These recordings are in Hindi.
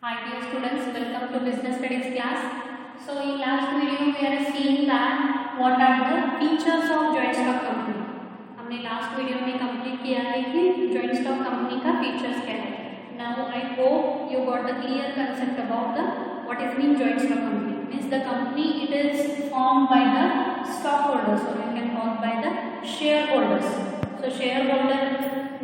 Hi dear students, welcome to business studies class. So in last video we are seeing that what are the features of joint stock company. हमने last video में complete किया है कि joint stock company का features क्या है. Now I hope you got the clear concept about the what is mean joint stock company. Means the company it is formed by the stockholders or you can call by the shareholders. So shareholder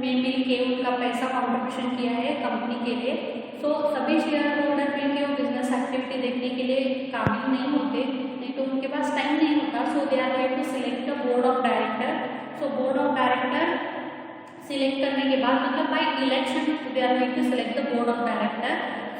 में मिल के उनका पैसा कॉन्ट्रीब्यूशन किया है कंपनी के लिए. तो सभी शेयर होल्डर मिलकर वो बिजनेस एक्टिविटी देखने के लिए काबिल नहीं होते, नहीं तो उनके पास टाइम नहीं होता. So they are going to select the board of director. So board of director select करने के बाद मतलब by election they are going to select the board of director.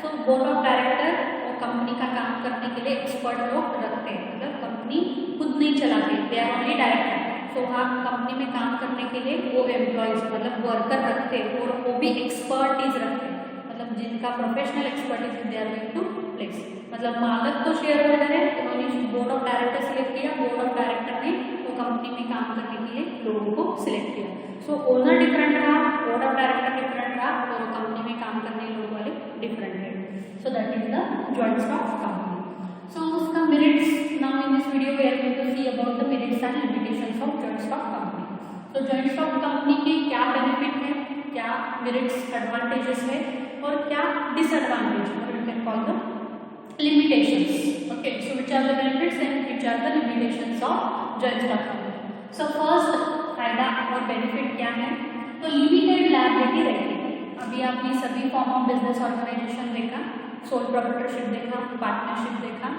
So board of director वो कंपनी का काम करने के लिए एक्सपर्ट लोग रखते हैं, मतलब कंपनी खुद नहीं चलाते, दे आर ओनली डायरेक्टर. तो आप कंपनी में काम करने के लिए वो एम्प्लॉयज मतलब वर्कर रखते हैं और वो भी एक्सपर्टीज रखते हैं, मतलब जिनका professional expertise they are going to place. मतलब मालिक तो शेयर होल्डर है, उन्होंने बोर्ड ऑफ डायरेक्टर सिलेक्ट किया, बोर्ड ऑफ डायरेक्टर ने वो कंपनी में काम करने के लिए लोगों को सिलेक्ट किया. सो ओनर डिफरेंट रहा, बोर्ड ऑफ डायरेक्टर डिफरेंट रहा और कंपनी में काम करने लोग वाले डिफरेंट है. So that is the joint stock company. So उसका merits now in this video we are going to see about the merits and limitations of joint stock company. तो जॉइंट स्टॉक कंपनी के क्या बेनिफिट है, क्या मेरिट्स एडवांटेजेस है और क्या डिसएडवांटेज और you can call the limitations. Okay, so which are the benefits and which are the limitations of joint stock company. So first फायदा और बेनिफिट क्या है, तो लिमिटेड लायबिलिटी रहेगी. अभी आपने सभी फॉर्म ऑफ बिजनेस ऑर्गेनाइजेशन देखा, सोल प्रोप्राइटरशिप देखा, पार्टनरशिप देखा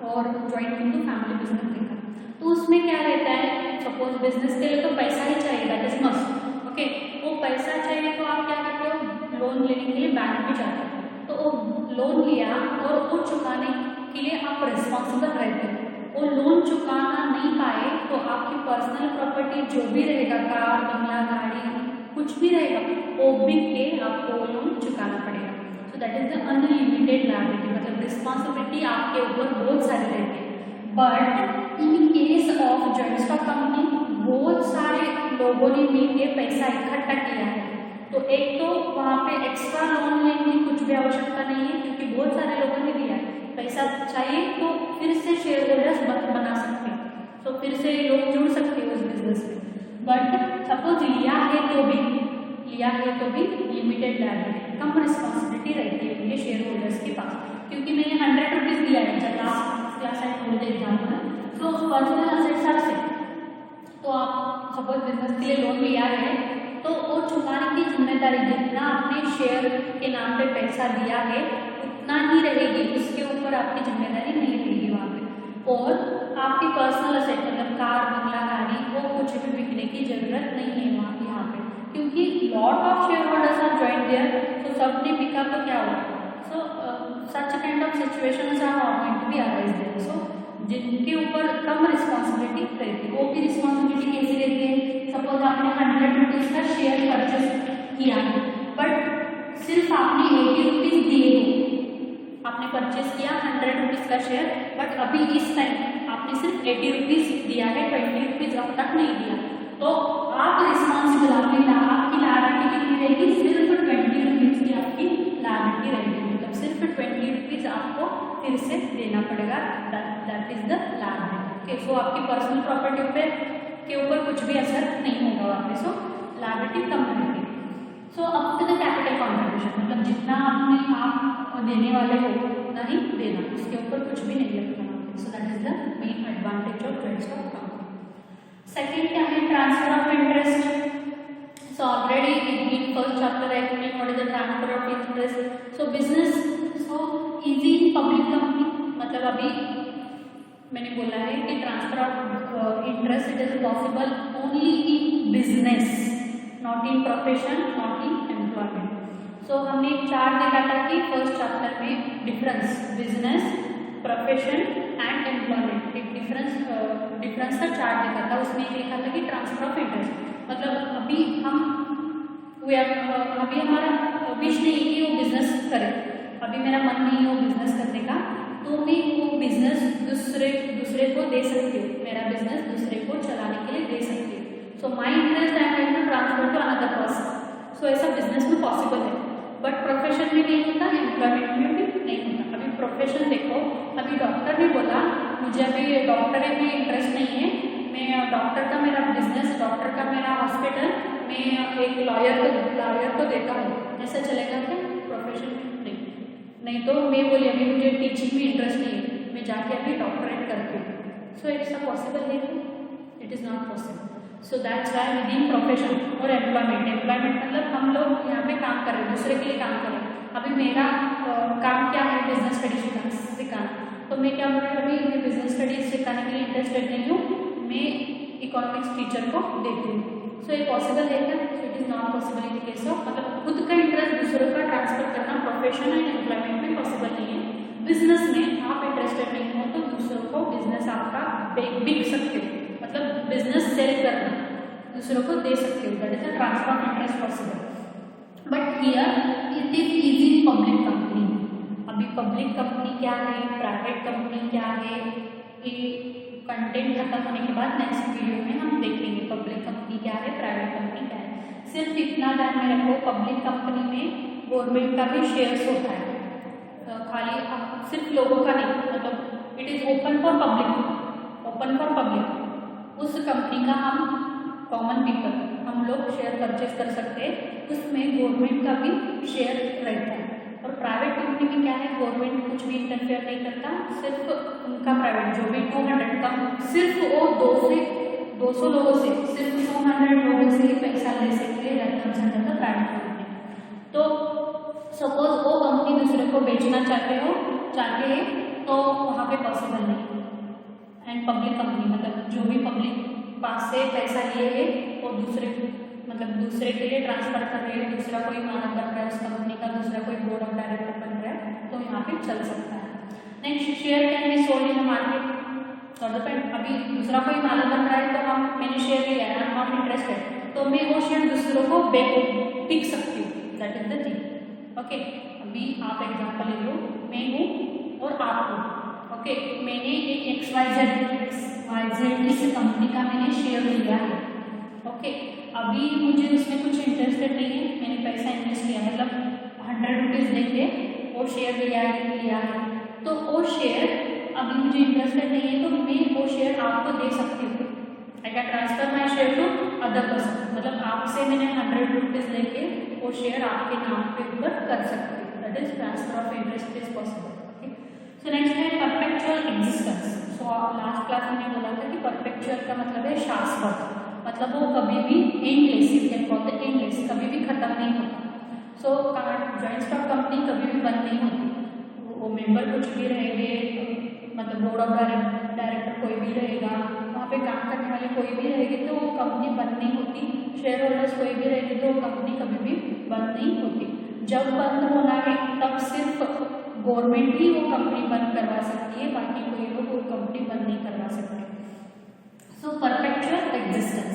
और जॉइंट इनटू फैमिली बिजनेस देखा. तो उसमें क्या रहता है, सपोज बिजनेस के लिए तो पैसा ही चाहिए, दैट इज मस्ट. ओके, वो पैसा चाहिए तो आप क्या करते हो, लोन लेने के लिए बैंक में जाते हो. तो वो लोन लिया और वो चुकाने के लिए आप रिस्पॉन्सिबल रहते हो. वो लोन चुकाना नहीं पाए तो आपकी पर्सनल प्रॉपर्टी जो भी रहेगा, कार, बंगला, गाड़ी, कुछ भी रहेगा, वो बिक के आपको वो लोन चुकाना पड़ेगा. सो that is the unlimited liability, मतलब रिस्पॉन्सिबिलिटी आपके ऊपर बहुत सारी रहती है. But in case of joint stock company बहुत सारे लोगों ने मिलकर पैसा इकट्ठा किया है, तो एक तो वहाँ पे एक्स्ट्रा लोन लेने की कुछ भी आवश्यकता नहीं है क्योंकि बहुत सारे लोगों ने दिया है. पैसा चाहिए तो फिर से शेयर होल्डर्स बना सकते हैं, तो फिर से लोग जुड़ सकते हैं उस बिजनेस में. बट सपोज लिया है तो भी लिमिटेड लायबिलिटी, कम रिस्पॉन्सिबिलिटी रहती है उनके शेयर होल्डर्स के पास. क्योंकि मैंने 100 रुपीज़ दिया है, जब last class I told the example, तो पर्सनल असेट्स आर सेम. तो आप सपोज बिजनेस के लिए लोन लिया है तो वो चुकाने की जिम्मेदारी जितना आपने शेयर के नाम पे पैसा दिया है उतना ही रहेगी, उसके ऊपर आपकी जिम्मेदारी नहीं रहेगी वहाँ पे. और आपकी पर्सनल असेट मतलब कार, बंगला, गाड़ी, वो कुछ भी बिकने की जरूरत नहीं है वहाँ यहाँ पे, क्योंकि lot of share holders are joint there. तो सब ने बिका तो क्या हुआ. So such kind of situations are not going to be arise there. So जिनके ऊपर कम रिस्पॉन्सिबिलिटी रहती है, वो भी रिस्पॉन्सिबिलिटी कैसी रहती है, सपोज आपने 100 रुपीज़ का शेयर परचेस किया है बट सिर्फ आपने 80 रुपीज़ दिए हो. आपने परचेस किया 100 रुपीज़ का शेयर, बट अभी इस टाइम आपने सिर्फ 80 रुपीज़ दिया है, 20 रुपीज़ अब तक नहीं दिया. तो आप रिस्पॉन्सिबल, आपकी लायबिलिटी कितनी रहेगी, सिर्फ 20 रुपीज़ की आपकी लायबिलिटी रहेगी, मतलब सिर्फ 20 रुपीज़ आपको फिर से देना पड़ेगा. That is the liability. So आपकी पर्सनल प्रॉपर्टी के ऊपर कुछ भी असर नहीं होगा वहाँ पे. सो लायबिलिटी कम रहेगी. So up to the capital contribution, मतलब जितना आपने आप देने वाले हो उतना ही देना, उसके ऊपर कुछ भी नहीं लगता. So that is the main advantage of joint stock company. Second क्या है, transfer of interest. So already in first chapter I explain what is the transfer of interest. So business so easy in public company, मतलब अभी मैंने बोला है कि transfer of interest it is possible only in business, not in profession, not in employment. So हमने एक चार्ट देखा था कि फर्स्ट चैप्टर में difference business, profession and employment, एक डिफरेंस का चार्ट देखा था. उसमें लिखा था कि ट्रांसफर ऑफ इंटरेस्ट मतलब अभी हमारा विश नहीं है कि वो बिजनेस करे, अभी मेरा मन नहीं है वो बिजनेस करने का, तो मैं वो बिजनेस दूसरे को दे सकती हूँ, मेरा बिजनेस दूसरे को चलाने के लिए दे सकती हूँ. So my interest I am going to transfer to another person. So ऐसा बिजनेस में पॉसिबल है, बट प्रोफेशन में नहीं होता, एम्प्लॉयमेंट में भी मुझे अभी डॉक्टरी में इंटरेस्ट नहीं है, मैं डॉक्टर का मेरा बिजनेस, डॉक्टर का मेरा हॉस्पिटल, मैं एक लॉयर को देता हूँ, ऐसा चलेगा क्या प्रोफेशन में? नहीं तो मैं बोली अभी मुझे टीचिंग में इंटरेस्ट नहीं है, मैं जाके अभी डॉक्टरेट करती हूँ, सो इट्स अ पॉसिबल है? It is not possible. So that's why with in profession और एम्प्लॉयमेंट मतलब हम लोग यहाँ पे काम कर रहे हैं, दूसरे के लिए काम कर रहे हैं। अभी मेरा काम क्या है, बिजनेस स्टडीज सिखाना, तो मैं क्या बोल रही हूँ, अभी मैं बिजनेस स्टडीज सिखाने के लिए इंटरेस्टेड नहीं हूँ, मैं इकोनॉमिक्स टीचर को देती हूँ। सो ये पॉसिबल है क्या? So it is not possible in case of, मतलब खुद का इंटरेस्ट दूसरों का ट्रांसफर करना प्रोफेशन एंड एम्प्लॉयमेंट में पॉसिबल नहीं है। बिजनेस में आप इंटरेस्टेड नहीं हो तो दूसरों को बिजनेस आपका बिक सकते हो, मतलब बिजनेस सेल करना दूसरों को दे सकते हो, that is the transfer of interest possible. But here it is easy in public company. अभी पब्लिक कंपनी क्या है, प्राइवेट कंपनी क्या है, ये कंटेंट खत्म होने के बाद नेक्स्ट वीडियो में हम देखेंगे पब्लिक कंपनी क्या है, प्राइवेट कंपनी क्या है। सिर्फ इतना ध्यान में रखो, पब्लिक कंपनी में गवर्नमेंट का भी शेयर्स होता है, खाली सिर्फ लोगों का नहीं, मतलब it is open for public. उस कंपनी का हम कॉमन पीपल हम लोग शेयर परचेज कर सकते हैं, उसमें गवर्नमेंट का भी शेयर रहता है। और प्राइवेट कंपनी में क्या है, गवर्नमेंट कुछ भी इंटरफेयर नहीं करता, सिर्फ उनका प्राइवेट जो भी 200 का सिर्फ वो 200 लोगों से, सिर्फ 200 लोगों से ही पैसा ले सकते हैं प्राइवेट कंपनी। तो सपोज वो कंपनी दूसरे को बेचना चाहते हैं तो वहाँ पे पॉसिबल नहीं। एंड पब्लिक कंपनी मतलब जो भी पब्लिक पास से पैसा लिए है वो दूसरे के लिए ट्रांसफर कर रहे हैं, दूसरा कोई मानक बन रहा है उस कंपनी का, दूसरा कोई बोर्ड ऑफ डायरेक्टर बन रहा है, तो यहाँ पे चल सकता है। Next, share can be sold in market और डिपेंड। अभी दूसरा कोई मानक बन रहा है तो मैंने शेयर लिया है, आई एम नॉट इंटरेस्टेड, तो मैं वो शेयर दूसरों को बिक सकती हूँ, that is the thing. Okay, अभी आप एग्जाम्पल ले लो, मैं हूँ और आप हो, ओके, मैंने एक XYZ इस कंपनी का मैंने शेयर लिया है, ओके, अभी मुझे उसमें कुछ इंटरेस्टेड नहीं है, मैंने पैसा इन्वेस्ट किया, मतलब 100 रुपीज़ देके वो शेयर लिया है, तो वो शेयर अभी मुझे इंटरेस्टेड नहीं है, तो मैं वो शेयर आपको दे सकती हूँ। I can transfer my share to other person, मतलब आपसे मैंने 100 रुपीज़ लेके वो शेयर आपके नाम पे ऊपर कर सकती हूँ, that is transfer of interest is possible. So next है perpetual existence. So last class में बोला था कि परपेचुअल का मतलब है शाश्वत, मतलब वो कभी भी एंडलेस, कभी भी खत्म नहीं होता। सो जॉइंट स्टॉक कंपनी कभी भी बंद नहीं होती, वो मेंबर कुछ भी रहेंगे, मतलब बोर्ड ऑफ डायरेक्टर कोई भी रहेगा, वहाँ पे काम करने वाले कोई भी रहेंगे, तो वो कंपनी बंद नहीं होती, शेयर होल्डर्स कोई भी रहेंगे तो वो कंपनी कभी भी बंद नहीं होती। जब बंद होना है तब सिर्फ गवर्नमेंट ही वो कंपनी बंद करवा सकती है, बाकी कोई लोग वो कंपनी बंद नहीं करवा सकते। सो परपेचुअल एग्जिस्टेंस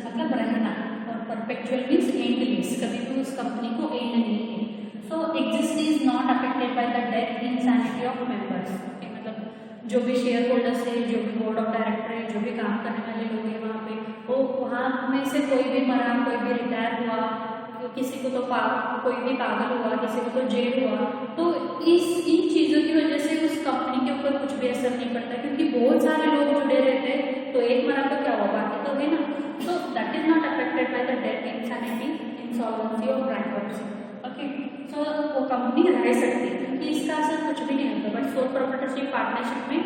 मतलब रहना, और परपेचुअल मीन्स एंडलेस, कभी भी उस कंपनी को एंड नहीं है। So exist is not affected by the death insanity of members, मतलब जो भी शेयर होल्डर्स है, जो भी बोर्ड ऑफ डायरेक्टर है, जो भी काम करने वाले लोग हैं वहाँ पे, वो वहाँ में से कोई भी मरा, कोई भी रिटायर हुआ, किसी को तो कोई भी पागल हुआ, किसी को तो जेल हुआ, तो इन चीज़ों की वजह से उस कंपनी के ऊपर कुछ भी असर नहीं पड़ता, क्योंकि बहुत सारे लोग जुड़े रहते हैं, तो एक मरा तो क्या हुआ, बाकी तो है ना। सो that is not affected by the death insanity, insolvency और बैंक्रप्सी। ओके, सो वो कंपनी रह सकती है क्योंकि इसका असर कुछ भी नहीं होता। बट सोल प्रोप्राइटरशिप पार्टनरशिप में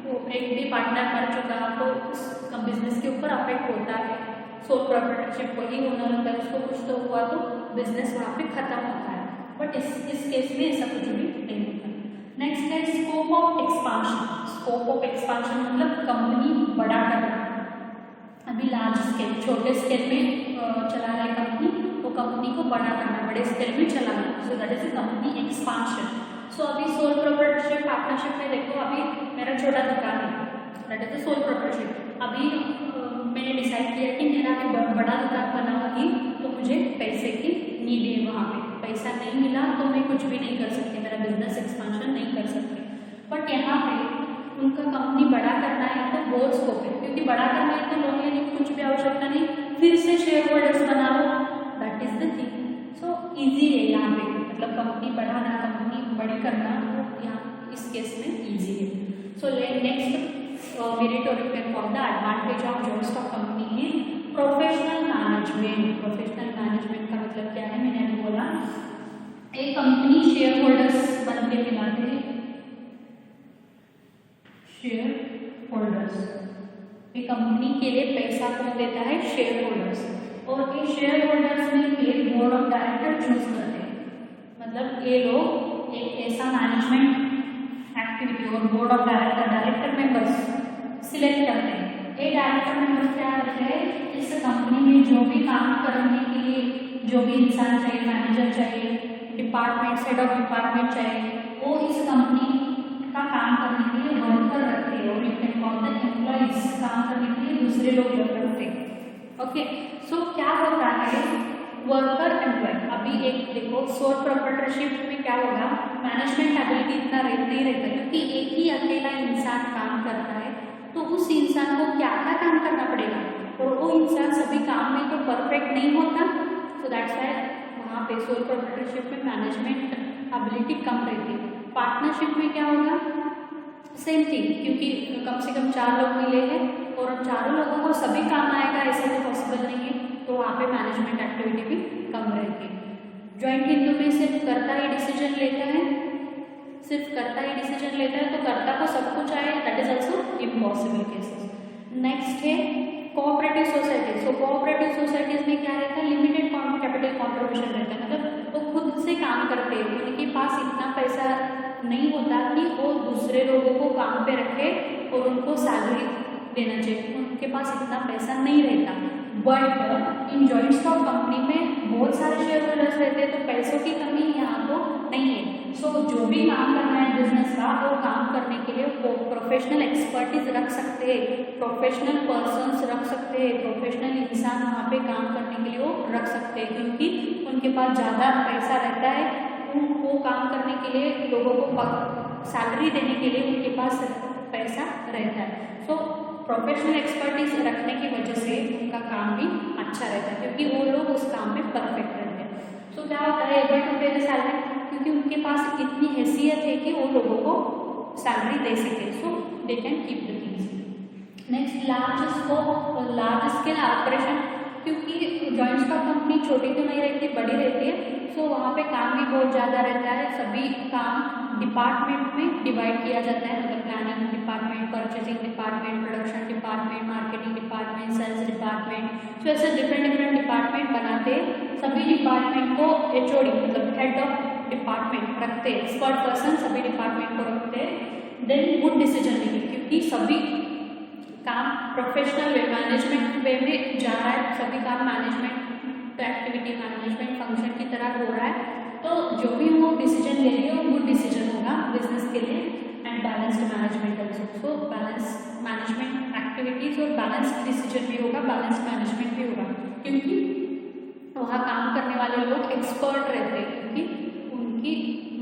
वो एक भी पार्टनर मर चुका तो उस बिजनेस के ऊपर अफेक्ट होता है। सोल प्रोप्राइटरशिप वही ओनर होता है, उसको कुछ तो हुआ तो बिजनेस वहाँ पे खत्म होता है, बट इस केस में ऐसा कुछ भी नहीं होता। नेक्स्ट है scope of expansion. Scope of expansion मतलब कंपनी बड़ा करना। अभी लार्ज स्केल, छोटे स्केल में चला रहा है कंपनी, तो कंपनी को बड़ा करना, बड़े स्केल में चलाना, so that is a company expansion. So अभी सोल प्रोप्राइटरशिप पार्टनरशिप में देखो, अभी मेरा छोटा दुकान है, that is A sole proprietorship. अभी मैंने डिसाइड किया कि मेरा अभी बड़ा दुकान बनाऊंगी तो मुझे पैसे की नीड है, वहाँ पे पैसा नहीं मिला तो मैं कुछ भी नहीं कर सकती, मेरा बिजनेस एक्सपांशन नहीं कर सकती। बट यहाँ पे उनका कंपनी बड़ा करना है तो बहुत स्कोप है, क्योंकि बड़ा करना है तो लोन लेने की कुछ भी आवश्यकता नहीं, फिर से शेयर होल्डर्स बना लो, that is the thing. So easy है यहाँ पे, मतलब कंपनी बढ़ाना, कंपनी बड़ी करना यहाँ इस केस में ईजी है। So next merit or you can call the advantage of joint stock company is professional management. Professional management का मतलब क्या है, मैंने अभी बोला एक कंपनी शेयर होल्डर्स बन के मिलाते हैं, शेयर होल्डर्स, एक कंपनी के लिए पैसा कौन देता है, शेयर होल्डर्स, और ये शेयर होल्डर्स में एक बोर्ड ऑफ डायरेक्टर चूज करते हैं। मतलब ये लोग एक ऐसा मैनेजमेंट एक्टिविटी और board of director members select करते हैं। ये डायरेक्टर मेंबर्स क्या करते हैं, इस कंपनी में जो भी काम करने के लिए जो भी इंसान चाहिए, मैनेजर चाहिए, डिपार्टमेंट हेड ऑफ डिपार्टमेंट चाहिए, वो इस कंपनी का काम करने के लिए वर्कर रखते हैं, और you can call the employees, काम करने के लिए दूसरे लोग रखते हैं। ओके, सो क्या होता है वर्कर एम्प्लॉय। अभी एक देखो सोल प्रोप्राइटरशिप में क्या होगा, मैनेजमेंट एबिलिटी इतना नहीं रहता, क्योंकि एक ही अकेला इंसान काम करता है, तो उस इंसान को क्या क्या काम करना पड़ेगा, और वो इंसान सभी काम में तो परफेक्ट नहीं होता। सो दैट्स व्हाई वहाँ पे सोल प्रोप्राइटरशिप में मैनेजमेंट एबिलिटी कम रहती है। पार्टनरशिप में क्या होगा, सेम थिंग, क्योंकि कम से कम 4 लोग मिले हैं और उन चारों लोगों को सभी काम आएगा ऐसा तो पॉसिबल नहीं है, तो वहाँ पे मैनेजमेंट एक्टिविटी भी कम रहेगी। जॉइंट हिंदू में सिर्फ कर्ता ही डिसीजन लेता है, सिर्फ कर्ता ही डिसीजन लेता है, तो कर्ता को सब कुछ आए, that is also impossible cases. Next है cooperative society. So cooperative societies में क्या रहता है, लिमिटेड कैपिटल कॉन्ट्रीब्यूशन रहता है, मतलब वो खुद से काम करते हैं, उनके पास इतना पैसा नहीं होता कि वो दूसरे लोगों को काम पे रखे और उनको सैलरी देना चाहिए, उनके पास इतना पैसा नहीं रहता। But in joint stock company में बहुत सारे शेयर होल्डर्स रहते हैं, तो पैसों की कमी यहाँ तो नहीं है। सो जो भी काम करना है बिजनेस का, वो काम करने के लिए वो प्रोफेशनल एक्सपर्टीज रख सकते हैं, प्रोफेशनल पर्सन्स रख सकते हैं, प्रोफेशनल इंसान वहाँ पे काम करने के लिए वो रख सकते हैं, क्योंकि उनके पास ज़्यादा पैसा रहता है, वो काम करने के लिए लोगों को सैलरी देने के लिए उनके पास पैसा रहता है। सो प्रोफेशनल एक्सपर्टीज रखने की वजह से उनका काम भी अच्छा रहता है, क्योंकि वो लोग उस काम में परफेक्ट रहते हैं। सो क्या होता है, able to pay the salary, क्योंकि उनके पास इतनी हैसियत है कि वो लोगों को सैलरी दे सके, so they can keep the things. Next large scale operation, क्योंकि जॉइंट स्टॉक कंपनी छोटी तो नहीं रहती, बड़ी रहती है, सो वहाँ पे काम भी बहुत ज़्यादा रहता है, सभी काम डिपार्टमेंट में डिवाइड किया जाता है, मतलब planning department, purchasing department, production department, marketing department, sales department, so ऐसे डिफरेंट डिपार्टमेंट बनाते, सभी डिपार्टमेंट को एचओडी मतलब हेड ऑफ डिपार्टमेंट रखते, एक्सपर्ट पर्सन सभी डिपार्टमेंट को रखते, देन गुड डिसीजन मेकिंग, क्योंकि सभी काम प्रोफेशनल वे मैनेजमेंट वे में जा रहा है, सभी काम मैनेजमेंट एक्टिविटी मैनेजमेंट फंक्शन की तरह हो रहा है, तो जो भी वो डिसीजन ले रही है वो गुड डिसीजन होगा बिजनेस के लिए, and balanced management also. So balance management activities और बैलेंस्ड डिसीजन भी होगा, बैलेंस मैनेजमेंट भी होगा, क्योंकि वहाँ काम करने वाले लोग एक्सपर्ट रहते हैं, क्योंकि उनकी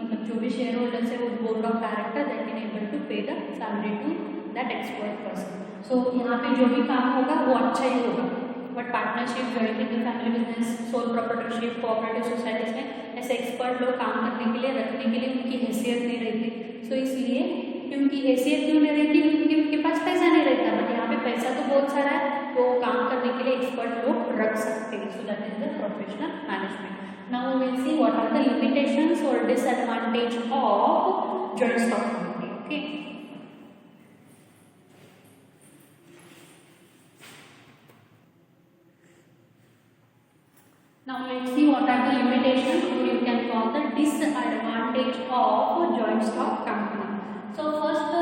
मतलब जो भी शेयर होल्डर्स है वो board of director that can able to pay the salary to that expert person. So यहाँ पे जो भी काम होगा वो अच्छा ही होगा। But partnership, joint into family business, sole proprietorship, cooperative societies में ऐसे एक्सपर्ट लोग काम करने के लिए रखने के लिए उनकी हैसियत नहीं रहती। सो इसलिए क्योंकि हैसियत क्यों नहीं रहती, क्योंकि उनके पास पैसा नहीं रहता, बट यहाँ पे पैसा तो बहुत सारा है, तो काम करने के लिए एक्सपर्ट लोग रख सकते हैं। So that is the professional management. Now we will see what are the limitations और disadvantage of joint stock company. Okay, now let's see what are the limitations, or you can call the disadvantage of joint stock company. So first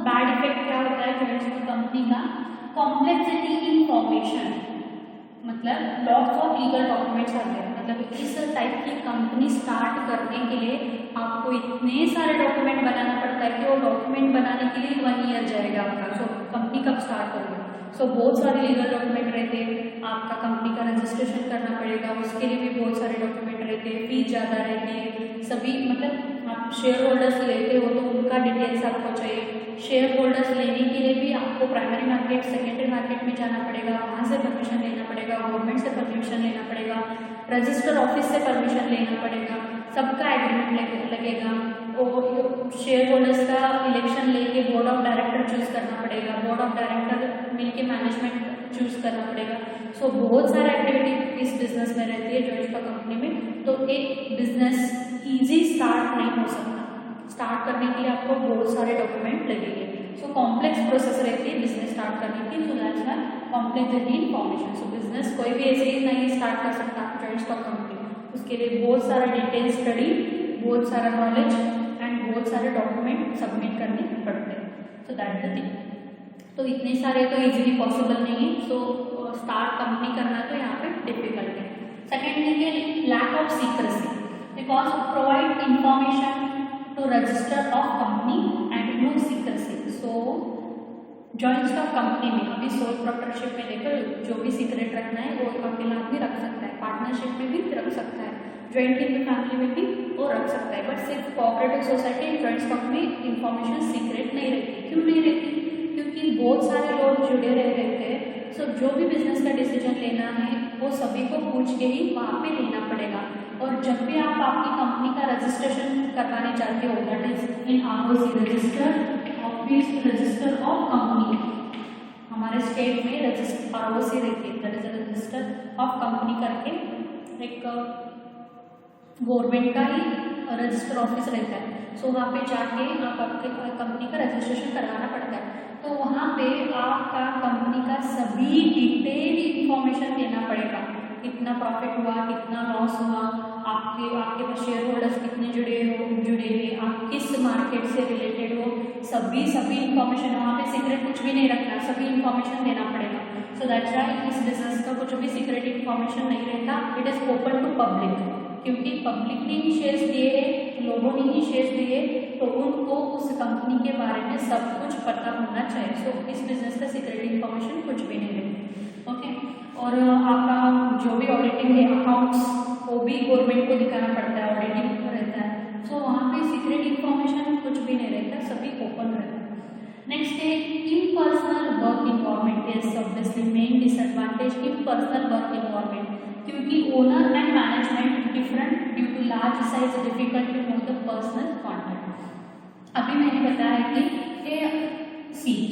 bad effect क्या होता है joint stock company का, complexity in formation, मतलब lots of legal documents आते हैं, मतलब इस टाइप की कंपनी स्टार्ट करने के लिए आपको इतने सारे डॉक्यूमेंट बनाना पड़ता है कि वो डॉक्यूमेंट बनाने के लिए 1 ईयर जाएगा आपका। सो कंपनी कब स्टार्ट करोगे, सो बहुत सारे लीगल डॉक्यूमेंट रहते हैं, आपका कंपनी का रजिस्ट्रेशन करना पड़ेगा, उसके लिए भी बहुत सारे डॉक्यूमेंट रहते हैं, फीस ज़्यादा रहती है, सभी मतलब आप शेयर होल्डर्स लेते हो तो उनका डिटेल्स आपको चाहिए, शेयर होल्डर्स लेने के लिए भी आपको प्राइमरी मार्केट सेकेंडरी मार्केट में जाना पड़ेगा, वहाँ से परमिशन लेना पड़ेगा, गवर्नमेंट से परमिशन लेना पड़ेगा, रजिस्टर ऑफिस से परमिशन लेना पड़ेगा, सबका एग्रीमेंट लगेगा, और शेयर होल्डर्स का इलेक्शन लेके बोर्ड ऑफ डायरेक्टर चूज करना पड़ेगा, बोर्ड ऑफ डायरेक्टर मिलके मैनेजमेंट चूज करना पड़ेगा। सो बहुत सारा एक्टिविटी इस बिजनेस में रहती है जॉइंट स्टॉक कंपनी में। तो एक बिजनेस इजी स्टार्ट नहीं हो सकता, स्टार्ट करने के लिए आपको बहुत सारे डॉक्यूमेंट लगेंगे। सो कॉम्प्लेक्स प्रोसेस रहती है बिजनेस स्टार्ट करने की। सो that's why complex information. So business कोई भी ऐसे ही नहीं स्टार्ट कर सकता जॉइंट स्टॉक कंपनी, उसके लिए बहुत सारा डिटेल स्टडी, बहुत सारा नॉलेज एंड बहुत सारे डॉक्यूमेंट सबमिट करने पड़ते हैं। So that the thing. तो इतने सारे तो इजीली पॉसिबल नहीं है। सो स्टार्ट कंपनी करना तो यहाँ पे डिफिकल्ट है। सेकेंड थिंग है lack of secrecy, because provide information to register of company and no secrecy. So joint stock company में अभी सोल प्रोप्राइटरशिप में देखो, जो भी सीक्रेट रखना है वो अकेला भी रख सकता है, पार्टनरशिप में भी रख सकता है, जॉइंट इन फैमिली में भी वो रख सकता है। बट सिर्फ कोऑपरेटिव सोसाइटी जॉइंट स्टॉक में इंफॉर्मेशन सीक्रेट नहीं रहती। क्यों नहीं रहती? क्योंकि बहुत सारे लोग जुड़े रहते हैं। सो जो भी बिजनेस का डिसीजन लेना है वो सभी को पूछ के ही वहाँ पे लेना पड़ेगा। और जब भी आप आपकी कंपनी का रजिस्ट्रेशन करवाने चाहते हो, that is in ROC register office register of company, हमारे स्टेट में ROC रहती है, that is register of company करके एक गवर्नमेंट का ही रजिस्टर ऑफिस रहता है। सो वहाँ पे जाके आप आपके कंपनी का रजिस्ट्रेशन करवाना पड़ता है। तो वहाँ पे आपका कंपनी का सभी डिटेल इंफॉर्मेशन देना पड़ेगा, कितना प्रॉफिट हुआ, कितना लॉस हुआ, आपके पास शेयर होल्डर्स कितने जुड़े हैं, आप किस मार्केट से रिलेटेड हो, सभी इंफॉर्मेशन। वहाँ पे सीक्रेट कुछ भी नहीं रखना, सभी इंफॉर्मेशन देना पड़ेगा। सो दैट्स व्हाई इस बिजनेस का कुछ भी सीक्रेट इंफॉर्मेशन नहीं रहता। It is open to public, क्योंकि पब्लिक ने ही शेयर्स दिए हैं, लोगों ने ही शेयर्स दिए, तो उनको उस कंपनी के बारे में सब कुछ पता होना चाहिए। सो इस बिजनेस का सीक्रेट इंफॉर्मेशन कुछ भी नहीं रहती। ओके। और आपका जो भी ऑडिटिंग है, अकाउंट्स, वो भी गवर्नमेंट को दिखाना पड़ता है, ऑडिटिंग रहता है। सो वहाँ पे सीक्रेट इंफॉर्मेशन कुछ भी नहीं रहता, सभी ओपन रहता है। नेक्स्ट है impersonal work environment is obviously main disadvantage impersonal work environment, क्योंकि owner and management different due to large size, difficult to know the personal contact. अभी मैंने बताया कि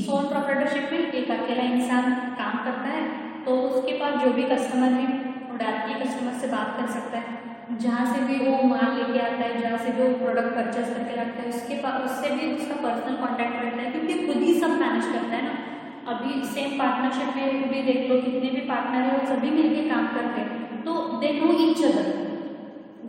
सोल प्रोप्राइटरशिप में एक अकेला इंसान काम करता है, तो उसके पास जो भी कस्टमर है वो डायरेक्टली कस्टमर से बात कर सकता है, जहाँ से भी वो माल लेके आता है, जहाँ से भी वो प्रोडक्ट परचेस करके रखता है, उसके पास उससे भी उसका पर्सनल कॉन्टैक्ट रहता है, क्योंकि खुद ही सब मैनेज करता है ना। अभी सेम पार्टनरशिप में भी देख लो, कितने भी पार्टनर है वो सभी मिलके काम करते हैं, तो they know each other.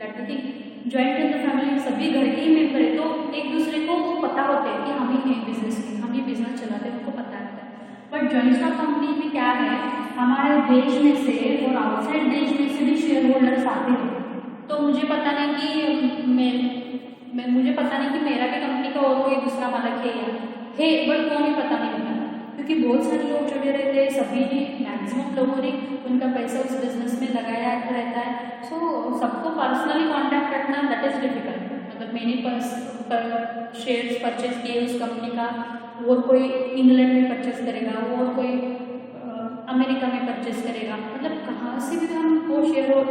That is joint in the family, सभी घर के ही मेंबर है, तो एक दूसरे को पता होता है कि हम ही बिजनेस की, हम ही बिजनेस चलाते हैं, उनको पता रहता है। बट जॉइंट स्टॉक कंपनी में क्या है, हमारे देश में से और आउटसाइड देश में से भी शेयर होल्डर्स आते हैं। तो मुझे पता नहीं कि मुझे पता नहीं कि मेरा भी कंपनी का और कोई दूसरा मालिक है, बट वो भी पता नहीं होता, क्योंकि बहुत सारे लोग जुड़े रहते हैं, सभी ने मैक्सिमम लोगों ने उनका पैसा उस बिजनेस में लगाया रहता है। सो सबको पर्सनली कॉन्टैक्ट रखना दैट इज डिफिकल्ट। मतलब मैंने शेयर्स परचेज किए उस कंपनी का, और कोई इंग्लैंड में परचेस करेगा, और कोई अमेरिका में परचेस करेगा, मतलब कहाँ से भी हम वो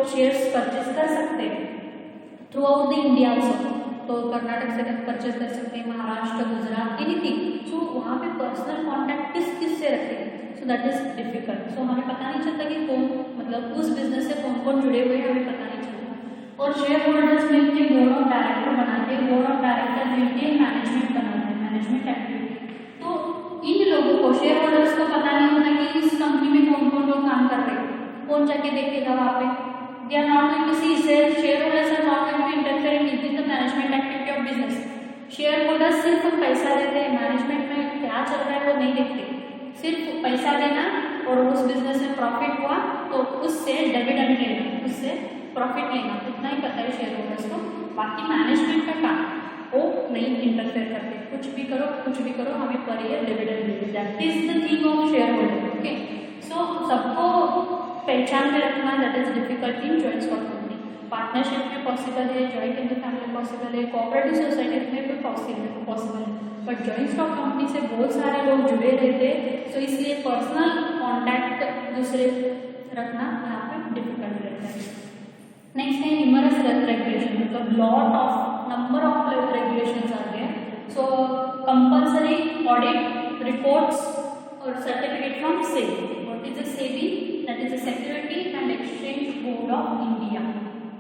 शेयर्स परचेस कर सकते हैं through out the India also. तो कर्नाटक से परचेस कर सकते हैं, महाराष्ट्र, गुजरात, एनीथिंग। सो वहाँ पे पर्सनल कॉन्टैक्ट किस से रखें, सो दैट इज डिफिकल्ट। सो हमें पता नहीं चलता कि कौन, मतलब उस बिजनेस से कौन कौन जुड़े हुए हैं, हमें पता नहीं चलता। और शेयर होल्डर्स मिलकर बोर्ड ऑफ डायरेक्टर बनाते हैं, बोर्ड ऑफ डायरेक्टर मिलकर मैनेजमेंट बनाते हैं, मैनेजमेंट एक्टिविटी। तो इन लोगों को, शेयर होल्डर्स को पता नहीं होता कि इस कंपनी में कौन कौन लोग काम कर रहे हैं, कौन जाके देखेगा वहाँ पे। They are not going to see, share holders are not going to interfere in the management activity of business. Share holders सिर्फ पैसा देते हैं, मैनेजमेंट में क्या चल रहा है वो नहीं देखते, सिर्फ पैसा देना, और उस बिजनेस में प्रॉफिट हुआ तो उससे डिविडेंड लेना, उससे प्रॉफिट लेना, इतना ही पता है शेयर होल्डर्स को। बाकी मैनेजमेंट का काम वो नहीं इंटरफेयर करते, कुछ भी करो हमें पर ईयर डिविडेंड देते। That is the thing of share holder. Okay. So सबको पहचान में रखना that is difficult in joint stock company. Partnership में पॉसिबल है, joint in the family possible है, कोऑपरेटिव सोसाइटी में भी पॉसिबल है, बट जॉइंट स्टॉक कंपनी से बहुत सारे लोग जुड़े रहते हैं। सो इसलिए पर्सनल कॉन्टैक्ट दूसरे रखना यहाँ पे डिफिकल्ट रहता है। नेक्स्ट है न्यूमरस रेगुलेशन, मतलब lot of number of regulations आ गए. सो कंपल्सरी ऑडिट रिपोर्ट्स और certificate from SEBI. What is the SEBI? That is the security and exchange board of India.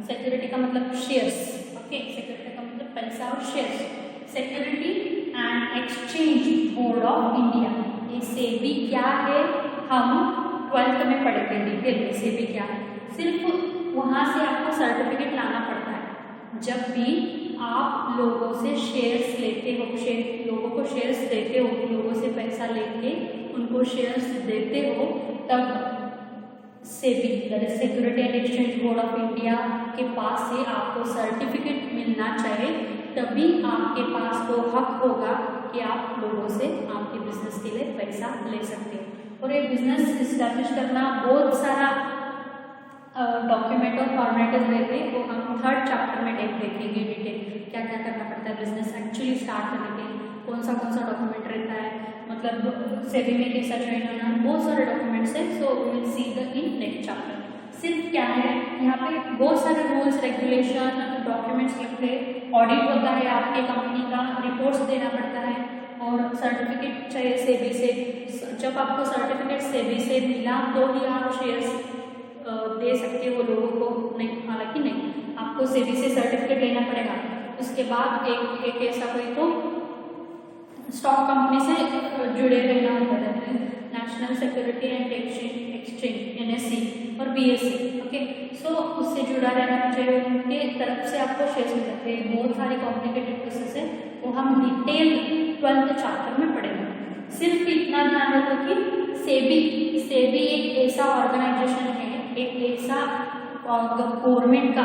Security का मतलब शेयर्स. ओके, सिक्योरिटी का मतलब पैसा और shares. Security and exchange board of India. ये सेबी क्या है हम 12th में पढ़े थे डिटेल में. सेबी क्या है, सिर्फ वहाँ से आपको सर्टिफिकेट लाना पड़ता है. जब भी आप लोगों से शेयर्स लेते हो, लोगों को शेयर्स देते हो, लोगों से पैसा लेके उनको शेयर्स देते हो, तब SEBI that is security and exchange board of India के पास से आपको सर्टिफिकेट मिलना चाहिए. तभी आपके पास वो हक होगा कि आप लोगों से आपके बिजनेस के लिए पैसा ले सकते हो. और ये बिजनेस इस्टेब्लिश करना बहुत सारा डॉक्यूमेंट और फॉर्मेलिटीज रहते हैं. वो हम 3rd चैप्टर में देखेंगे डिटेल क्या क्या करना पड़ता है बिजनेस एक्चुअली स्टार्ट करने के लिए. कौन सा डॉक्यूमेंट रहता है, मतलब सेबी में कैसा ज्वाइन होना, बहुत सारे डॉक्यूमेंट्स हैं. So we will see the in next chapter. सिर्फ क्या है यहाँ पे बहुत सारे रूल्स रेगुलेशन डॉक्यूमेंट्स लिखते हैं. ऑडिट होता है आपके कंपनी का, रिपोर्ट्स देना पड़ता है और सर्टिफिकेट चाहिए सेबी से. जब आपको सर्टिफिकेट सेबी से मिला तो ही आप शेयर्स दे सकते हो लोगों को. नहीं, हालांकि नहीं, आपको सेबी से सर्टिफिकेट लेना पड़ेगा. उसके बाद एक ऐसा कोई तो स्टॉक कंपनी से जुड़े रहना होता है, national security and exchange NSE और BSE. ओके, सो उससे जुड़ा रहना चाहिए. उनके तरफ से आपको शेयर्स मिल सकते हैं. बहुत सारी कॉम्प्लिकेटेड प्रोसेस है, वो हम डिटेल 12th चैप्टर में पढ़ेंगे. सिर्फ इतना ध्यान रखो कि सेबी एक ऐसा ऑर्गेनाइजेशन है, एक ऐसा गवर्नमेंट का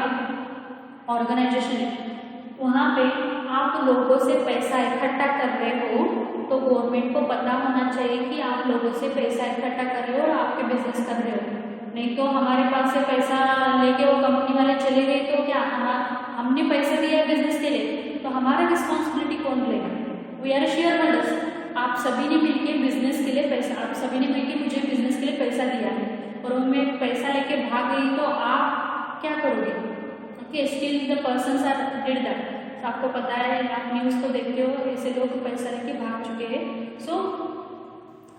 ऑर्गेनाइजेशन है. वहाँ पे आप लोगों से पैसा इकट्ठा कर रहे हो तो गवर्नमेंट को पता होना चाहिए कि आप लोगों से पैसा इकट्ठा कर रहे हो और आपके बिजनेस कर रहे हो. नहीं तो हमारे पास से पैसा लेके वो कंपनी वाले चले गए तो क्या हमने पैसा दिया है बिजनेस के लिए, तो हमारा रिस्पॉन्सिबिलिटी कौन लेगा? We are shareholders. आप सभी ने मिलकर बिजनेस के लिए पैसा, आप सभी ने मिलकर मुझे बिजनेस के लिए पैसा दिया है और उनमें पैसा लेके भाग गई तो आप क्या करोगे? Okay, still the persons are did that. आपको पता है, आप न्यूज़ को देखते हो, ऐसे लोग पैसा लेके भाग चुके हैं. So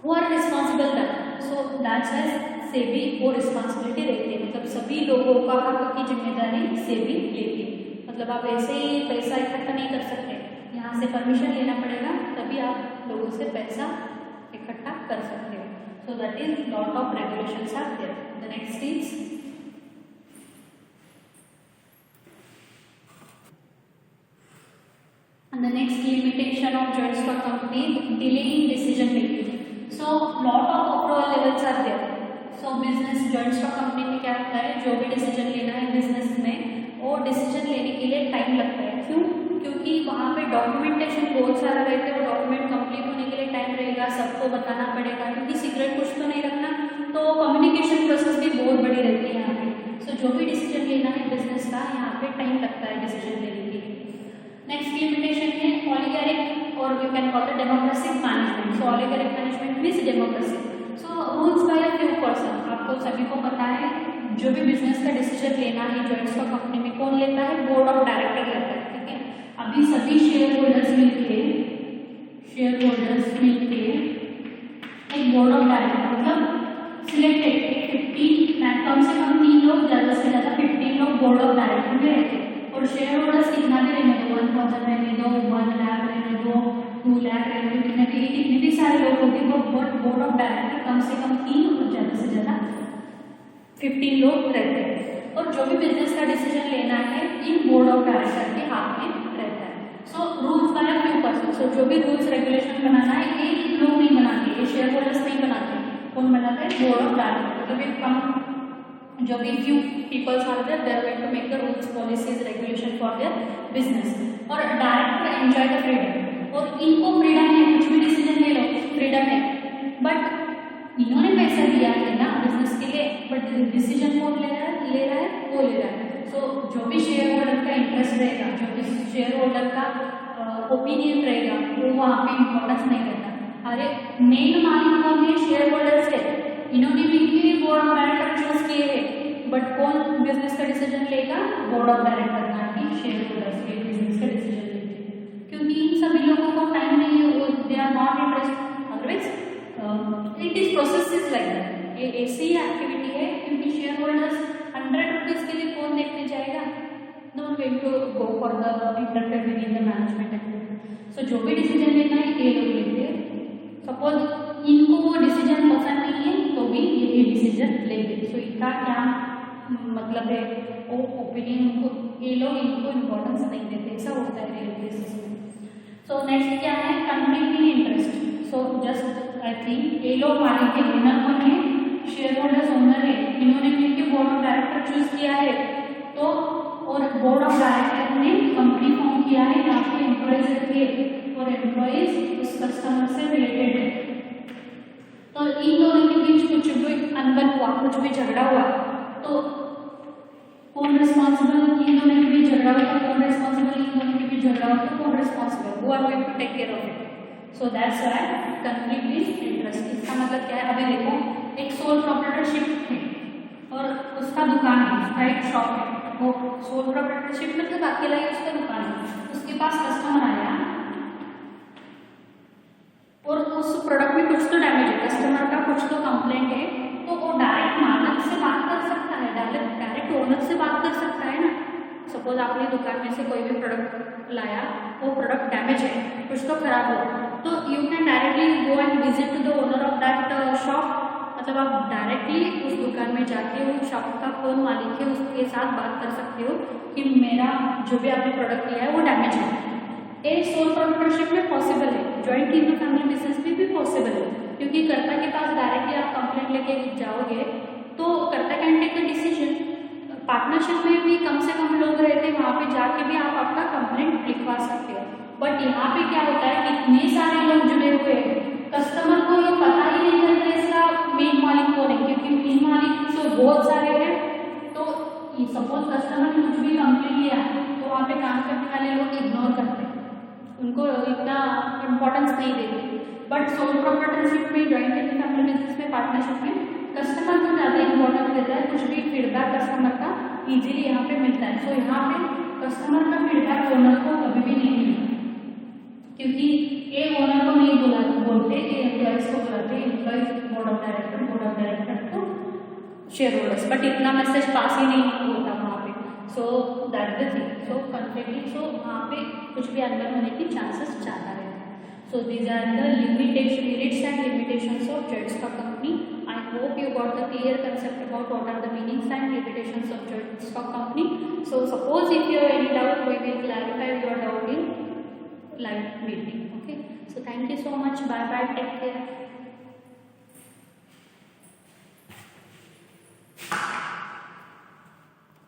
who are responsible that? So that's has SEBI वो रिस्पॉन्सिबिलिटी रहती है. मतलब सभी लोगों का हक की जिम्मेदारी सेबी लेती है. मतलब आप ऐसे ही पैसा इकट्ठा नहीं कर सकते, यहाँ से परमिशन लेना पड़ेगा, तभी आप लोगों से पैसा इकट्ठा कर सकते हो. So that is lot of regulations are there. The next is and the next limitation of joint stock company delaying decision making. So lot of approval levels are there. So business joint stock company में क्या होता है, जो भी डिसीजन लेना है बिजनेस में, वो डिसीजन लेने के लिए टाइम लगता है. क्यों? क्योंकि वहाँ पे डॉक्यूमेंटेशन बहुत सारा रहता है. वो डॉक्यूमेंट कंप्लीट होने के लिए टाइम रहेगा, सबको बताना पड़ेगा, क्योंकि सीक्रेट कुछ तो नहीं रखना. तो कम्युनिकेशन प्रोसेस भी बहुत बड़ी रहती है यहाँ पे. सो जो भी डिसीजन लेना है बिजनेस का, यहाँ पे टाइम लगता है डिसीजन लेने के लिए. नेक्स्ट लिमिटेशन है ऑलिगारिक और you can call it democratic management. So oligarchic management means democracy. So rules by a few person. आपको सभी को पता है, जो भी बिजनेस का डिसीजन लेना है जॉइंट स्टॉक कंपनी में कौन लेता है? बोर्ड ऑफ डायरेक्टर लेता है. ठीक है, अभी सभी शेयर होल्डर्स मिलके एक बोर्ड ऑफ डायरेक्टर, मतलब सिलेक्टेड 15 कम से कम 3 लोग, ज़्यादा से ज़्यादा 15 लोग बोर्ड ऑफ डायरेक्टर में रहते हैं. और शेयर होल्डर्स कितना भी रहने दो, 1000 रहने दो, 1 लाख रहने दो, 2 लाख रहने दो, कितने भी सारे लोग होंगे, वो बोर्ड ऑफ डायरेक्टर कम से कम 3 और ज़्यादा से ज़्यादा 15 लोग रहते हैं. और जो भी बिजनेस का डिसीजन लेना है इन बोर्ड ऑफ डायरेक्टर के हाथ में रहता है. So rules by a few person. So जो भी रूल्स रेगुलेशन बनाना है एक लोग नहीं बनाते, ये शेयर होल्डर्स नहीं बनाते. कौन बनाते हैं? Board of director. मतलब एक कम जो भी few people are there, they are going to make the rules, policies, regulation for their business. और डायरेक्टर एंजॉय द फ्रीडम. और इनको फ्रीडम है, कुछ भी डिसीजन ले लो, फ्रीडम है. बट इन्होंने पैसा दिया है ना बिजनेस के लिए, बट डिसीजन कौन ले रहा है? वो ले रहा है. सो जो भी शेयर होल्डर का इंटरेस्ट रहेगा, जो भी शेयर होल्डर का ओपिनियन रहेगा, वो वहाँ पे इम्पोर्टेंस नहीं रहता. अरे मेन मालिक कौन है? शेयर होल्डर्स है. इन्होंने भी बोर्ड ऑफ डायरेक्टर चूज किए हैं, बट कौन बिजनेस का डिसीजन लेगा? बोर्ड ऑफ डायरेक्टर ना कि शेयर होल्डर्स के बिजनेस का डिसीजन लेंगे, क्योंकि इन सभी लोगों को टाइम नहीं है, they are not interest. Otherwise it is process is like that, ये ऐसी एक्टिविटी है, क्योंकि शेयर होल्डर्स 100 रुपीज के लिए कौन देखने जाएगा? Not going to go for the interfere with in the management activity. So जो भी डिसीजन लेना है ये लोग लेते हैं। सपोज इनको वो डिसीजन पसंद नहीं है तो भी ये डिसीजन लेंगे। सो इनका क्या मतलब है, वो ओपिनियन उनको, ये लोग इनको इम्पोर्टेंस नहीं देते, ऐसा होता है रियल केसेस में। सो नेक्स्ट क्या है? Conflicting interest. So just I think ये लोग मालिक के ओनर कौन है? शेयर होल्डर्स ओनर है, इन्होंने मिलकर बोर्ड ऑफ डायरेक्टर चूज किया है, तो और बोर्ड ऑफ डायरेक्टर ने कंपनी फॉर्म किया है, यहाँ पे एम्प्लॉयज रखे और एम्प्लॉयज उस कस्टमर से रिलेटेड है। तो इन दोनों के बीच कुछ भी अनबन हुआ, कुछ भी झगड़ा हुआ, तो कौन रिस्पॉन्सिबल? इन दोनों के बीच झगड़ा हुआ तो कौन रिस्पॉन्सिबल? इन दोनों के बीच झगड़ा हुआ तो कौन responsible? Who are going to take care of it? So that's why conflict is interest. इसका मतलब क्या है? अभी देखो, एक सोल प्रोप्राइटरशिप है और उसका दुकान है, उसका एक शॉप है, वो सोल प्रोप्राइटरशिप मतलब अकेला ही उसका दुकान है, उसके पास कस्टमर आया और उस प्रोडक्ट में कुछ तो डैमेज है, कस्टमर का कुछ तो कंप्लेंट है, तो वो डायरेक्ट मालिक से बात कर सकता है, डायरेक्ट ओनर से बात कर सकता है ना। सपोज आपने दुकान में से कोई भी प्रोडक्ट लाया, वो प्रोडक्ट डैमेज है, कुछ तो खराब हो, तो you can directly go and visit to the owner of that shop. मतलब आप डायरेक्टली उस दुकान में जाके उस शॉप का कौन मालिक है उसके साथ बात कर सकते हो कि मेरा जो भी आपने प्रोडक्ट लिया है वो डैमेज है। ये सोल प्रोप्राइटरशिप में पॉसिबल है, जॉइंट इंटू फैमिली बिजनेस में भी पॉसिबल है, क्योंकि कर्ता के पास डायरेक्टली आप कंप्लेंट लेके जाओगे तो karta can take a decision. Partnership में भी कम से कम लोग रहते हैं, वहाँ पे जाके भी आप आपका कंप्लेंट लिखवा सकते हो। बट यहाँ पे क्या होता है, इतने सारे लोग जुड़े हुए हैं, कस्टमर को ये पता ही नहीं चलता इसका मेन मालिक कौन है, क्योंकि मेन मालिक तो बहुत सारे हैं। तो सपोज कस्टमर ने कुछ भी कंप्लेंट लिया तो वहाँ पे काम करने वाले लोग इग्नोर करते हैं, उनको इतना इम्पोर्टेंस नहीं देते। बट सोल प्रोप्राइटरशिप में, जॉइंट इंटू फैमिली बिजनेस में, पार्टनरशिप में कस्टमर को ज़्यादा इम्पोर्टेंस देता है, कुछ भी फीडबैक कस्टमर का इजीली यहाँ पे मिलता है। सो यहाँ पे कस्टमर का फीडबैक ओनर को कभी भी नहीं मिलता, क्योंकि ये ओनर को नहीं बोलते, ये एम्प्लॉयज को बुलाते, एम्प्लॉयज बोर्ड ऑफ डायरेक्टर को शेयर होल्डर्स, बट इतना मैसेज पास ही नहीं होता वहाँ पे। So that the thing. So conflict, so वहाँ पे कुछ भी अनबन होने की चांसेस ज़्यादा रहते हैं। So these are the merits and limitations of joint stock company. I hope you got the clear concept about what are the meanings and limitations of joint stock company. So suppose if you have any doubt, we will clarify your doubt in live meeting. Okay, so thank you so much. Bye bye, take care.